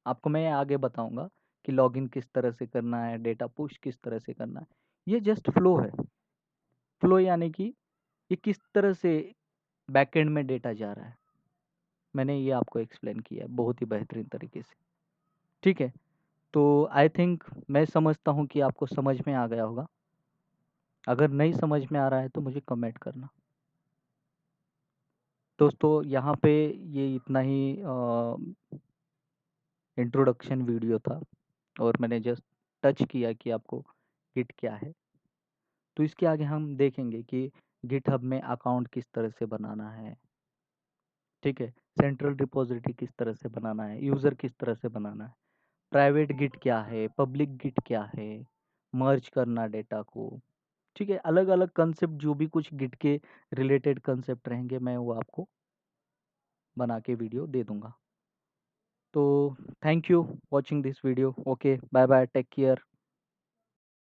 आपको मैं आगे बताऊंगा कि लॉगिन किस तरह से करना है, डेटा पुश किस तरह से करना है। ये जस्ट फ्लो है। फ्लो यानी कि ये किस तरह से बैकएंड में डेटा जा रहा है, मैंने ये आपको एक्सप्लेन किया है बहुत ही बेहतरीन तरीके से। ठीक है, तो आई थिंक मैं समझता हूँ कि आपको समझ में आ गया होगा। अगर नहीं समझ में आ रहा है तो मुझे कमेंट करना। दोस्तों यहाँ पे ये इतना ही इंट्रोडक्शन वीडियो था, और मैंने जस्ट टच किया कि आपको गिट क्या है। तो इसके आगे हम देखेंगे कि गिटहब में अकाउंट किस तरह से बनाना है। ठीक है, सेंट्रल रिपोजिटरी किस तरह से बनाना है, यूज़र किस तरह से बनाना है, प्राइवेट गिट क्या है, पब्लिक गिट क्या है, मर्ज करना डेटा को। ठीक है, अलग अलग कंसेप्ट जो भी कुछ गिट के रिलेटेड कंसेप्ट रहेंगे मैं वो आपको बना के वीडियो दे दूंगा। तो thank you watching this video. Okay, bye bye, take care.